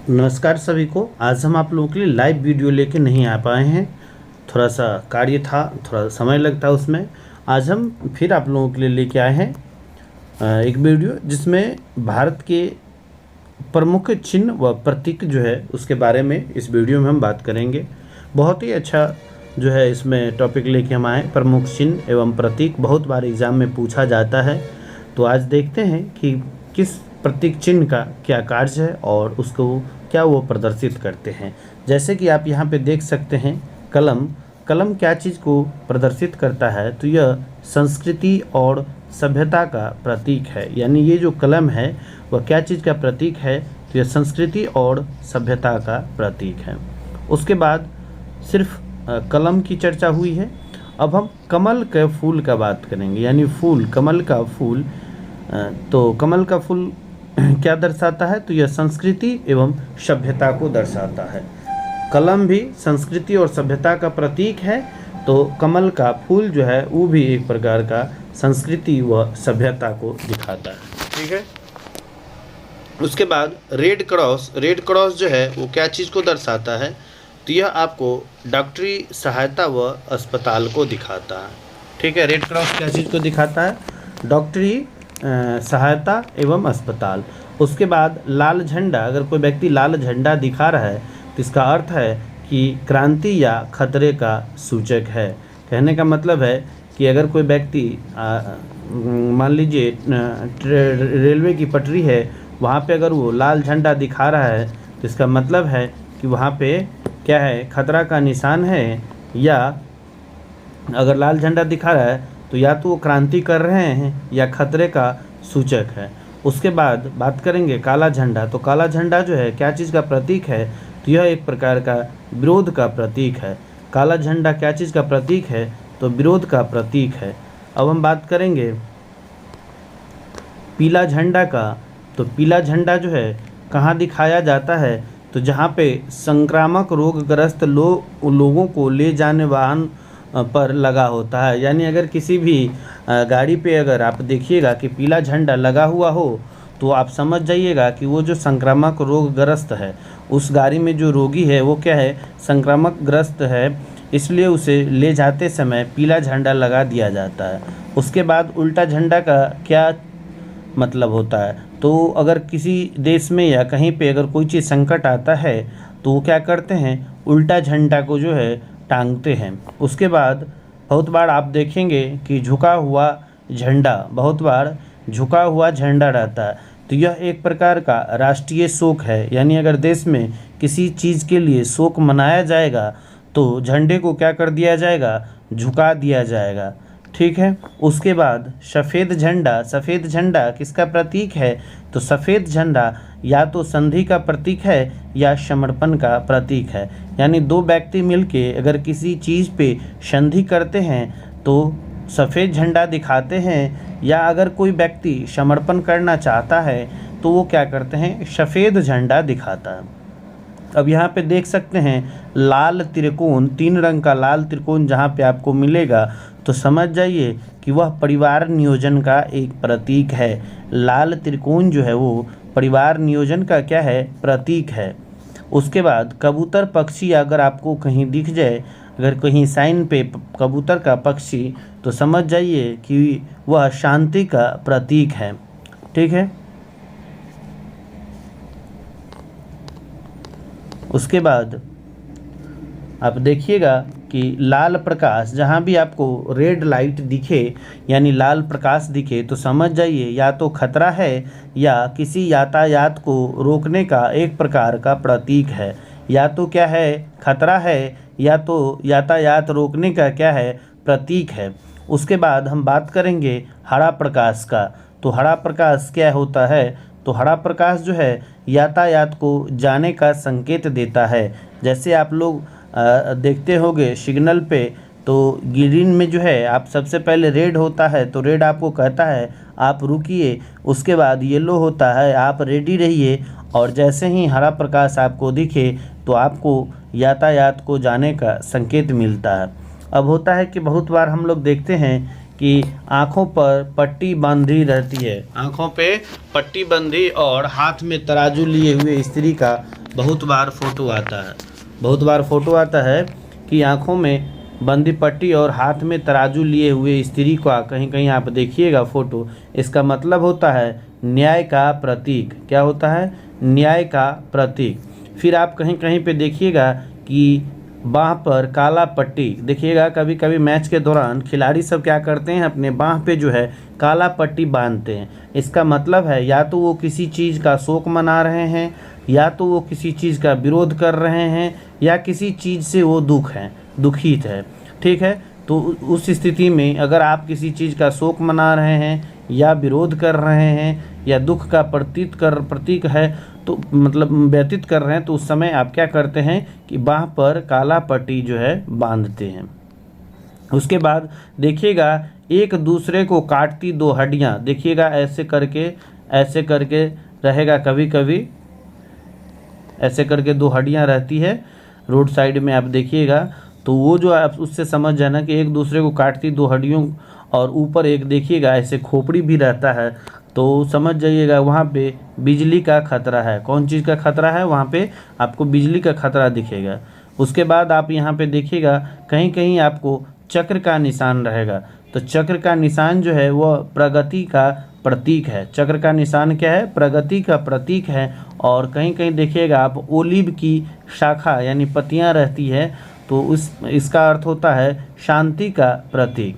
नमस्कार सभी को। आज हम आप लोगों के लिए लाइव वीडियो लेके नहीं आ पाए हैं, थोड़ा सा कार्य था, थोड़ा समय लगता उसमें। आज हम फिर आप लोगों के लिए लेके आए हैं एक वीडियो जिसमें भारत के प्रमुख चिन्ह व प्रतीक जो है उसके बारे में इस वीडियो में हम बात करेंगे। बहुत ही अच्छा जो है इसमें टॉपिक लेके हम आए, प्रमुख चिन्ह एवं प्रतीक बहुत बार एग्ज़ाम में पूछा जाता है। तो आज देखते हैं कि किस प्रतीक चिन्ह का क्या कार्य है और उसको क्या वो प्रदर्शित करते हैं। जैसे कि आप यहाँ पे देख सकते हैं कलम क्या चीज़ को प्रदर्शित करता है, तो यह संस्कृति और सभ्यता का प्रतीक है। यानी ये जो कलम है वह क्या चीज़ का प्रतीक है, तो यह संस्कृति और सभ्यता का प्रतीक है। उसके बाद सिर्फ कलम की चर्चा हुई है। अब हम कमल के फूल का बात करेंगे, यानी फूल, कमल का फूल। तो कमल का फूल क्या दर्शाता है, तो यह संस्कृति एवं सभ्यता को दर्शाता है। कलम भी संस्कृति और सभ्यता का प्रतीक है, तो कमल का फूल जो है वो भी एक प्रकार का संस्कृति व सभ्यता को दिखाता है। ठीक है। उसके बाद रेड क्रॉस जो है वो क्या चीज़ को दर्शाता है, तो यह आपको डॉक्टरी सहायता व अस्पताल को दिखाता है। ठीक है। रेड क्रॉस क्या चीज़ को दिखाता है, डॉक्टरी सहायता एवं अस्पताल। उसके बाद लाल झंडा, अगर कोई व्यक्ति लाल झंडा दिखा रहा है तो इसका अर्थ है कि क्रांति या खतरे का सूचक है। कहने का मतलब है कि अगर कोई व्यक्ति मान लीजिए रेलवे की पटरी है, वहाँ पे अगर वो लाल झंडा दिखा रहा है तो इसका मतलब है कि वहाँ पे क्या है, खतरा का निशान है, या अगर लाल झंडा दिखा रहा है तो या तो वो क्रांति कर रहे हैं या खतरे का सूचक है। उसके बाद बात करेंगे काला झंडा। तो काला झंडा जो है क्या चीज़ का प्रतीक है, तो यह एक प्रकार का विरोध का प्रतीक है। काला झंडा क्या चीज़ का प्रतीक है, तो विरोध का प्रतीक है। अब हम बात करेंगे पीला झंडा का। तो पीला झंडा जो है कहाँ दिखाया जाता है, तो जहाँ पे संक्रामक रोगग्रस्त लोगों को ले जाने वाहन पर लगा होता है। यानी अगर किसी भी गाड़ी पे अगर आप देखिएगा कि पीला झंडा लगा हुआ हो तो आप समझ जाइएगा कि वो जो संक्रामक रोगग्रस्त है, उस गाड़ी में जो रोगी है वो क्या है, संक्रामक ग्रस्त है, इसलिए उसे ले जाते समय पीला झंडा लगा दिया जाता है। उसके बाद उल्टा झंडा का क्या मतलब होता है, तो अगर किसी देश में या कहीं पे अगर कोई चीज़ संकट आता है तो वो क्या करते हैं, उल्टा झंडा को जो है टांगते हैं। उसके बाद बहुत बार आप देखेंगे कि झुका हुआ झंडा, बहुत बार झुका हुआ झंडा रहता है, तो यह एक प्रकार का राष्ट्रीय शोक है। यानी अगर देश में किसी चीज़ के लिए शोक मनाया जाएगा तो झंडे को क्या कर दिया जाएगा, झुका दिया जाएगा। ठीक है। उसके बाद सफ़ेद झंडा किसका प्रतीक है, तो सफ़ेद झंडा या तो संधि का प्रतीक है या समर्पण का प्रतीक है। यानी दो व्यक्ति मिलके अगर किसी चीज़ पे संधि करते हैं तो सफ़ेद झंडा दिखाते हैं, या अगर कोई व्यक्ति समर्पण करना चाहता है तो वो क्या करते हैं, सफ़ेद झंडा दिखाता है। अब यहाँ पे देख सकते हैं लाल त्रिकोण, 3 रंग का लाल त्रिकोण जहाँ पे आपको मिलेगा तो समझ जाइए कि वह परिवार नियोजन का एक प्रतीक है। लाल त्रिकोण जो है वो परिवार नियोजन का क्या है, प्रतीक है। उसके बाद कबूतर पक्षी अगर आपको कहीं दिख जाए, अगर कहीं साइन पे कबूतर का पक्षी, तो समझ जाइए कि वह शांति का प्रतीक है। ठीक है। उसके बाद आप देखिएगा कि लाल प्रकाश, जहाँ भी आपको रेड लाइट दिखे यानी लाल प्रकाश दिखे तो समझ जाइए या तो खतरा है या किसी यातायात को रोकने का एक प्रकार का प्रतीक है। या तो क्या है, खतरा है, या तो यातायात रोकने का क्या है, प्रतीक है। उसके बाद हम बात करेंगे हरा प्रकाश का। तो हरा प्रकाश क्या होता है, तो हरा प्रकाश जो है यातायात को जाने का संकेत देता है। जैसे आप लोग देखते होंगे सिग्नल पे, तो ग्रीन में जो है आप सबसे पहले रेड होता है तो रेड आपको कहता है आप रुकिए, उसके बाद येलो होता है आप रेडी रहिए, और जैसे ही हरा प्रकाश आपको दिखे तो आपको यातायात को जाने का संकेत मिलता है। अब होता है कि बहुत बार हम लोग देखते हैं कि आँखों पर पट्टी बांधी रहती है, आँखों पे पट्टी बंधी और हाथ में तराजू लिए हुए स्त्री का बहुत बार फोटो आता है, बहुत बार फोटो आता है कि आँखों में बंदी पट्टी और हाथ में तराजू लिए हुए स्त्री का कहीं कहीं आप देखिएगा फोटो। इसका मतलब होता है न्याय का प्रतीक। क्या होता है? न्याय का प्रतीक। फिर आप कहीं कहीं पे देखिएगा कि बाँह पर काला पट्टी। देखिएगा कभी कभी मैच के दौरान खिलाड़ी सब क्या करते हैं, अपने बाँह पे जो है काला पट्टी बांधते हैं। इसका मतलब है या तो वो किसी चीज़ का शोक मना रहे हैं, या तो वो किसी चीज़ का विरोध कर रहे हैं, या किसी चीज़ से वो दुखित है। ठीक है, तो उस स्थिति में अगर आप किसी चीज़ का शोक मना रहे हैं या विरोध कर रहे हैं या दुख का प्रतीक है तो मतलब व्यतीत कर रहे हैं, तो उस समय आप क्या करते हैं कि बाँह पर काला पट्टी जो है बांधते हैं। उसके बाद देखिएगा एक दूसरे को काटती दो हड्डियाँ। देखिएगा ऐसे करके रहेगा, कभी कभी ऐसे करके दो हड्डियाँ रहती है रोड साइड में, आप देखिएगा तो वो जो आप उससे समझ जाना कि एक दूसरे को काटती दो हड्डियों, और ऊपर एक देखिएगा ऐसे खोपड़ी भी रहता है, तो समझ जाइएगा वहाँ पे बिजली का खतरा है। कौन चीज़ का खतरा है? वहाँ पे आपको बिजली का खतरा दिखेगा। उसके बाद आप यहाँ पे देखिएगा कहीं कहीं आपको चक्र का निशान रहेगा। तो चक्र का निशान जो है वह प्रगति का प्रतीक है। चक्र का निशान क्या है? प्रगति का प्रतीक है। और कहीं कहीं देखिएगा आप ओलिव की शाखा यानी पत्तियाँ रहती है, तो इसका अर्थ होता है शांति का प्रतीक।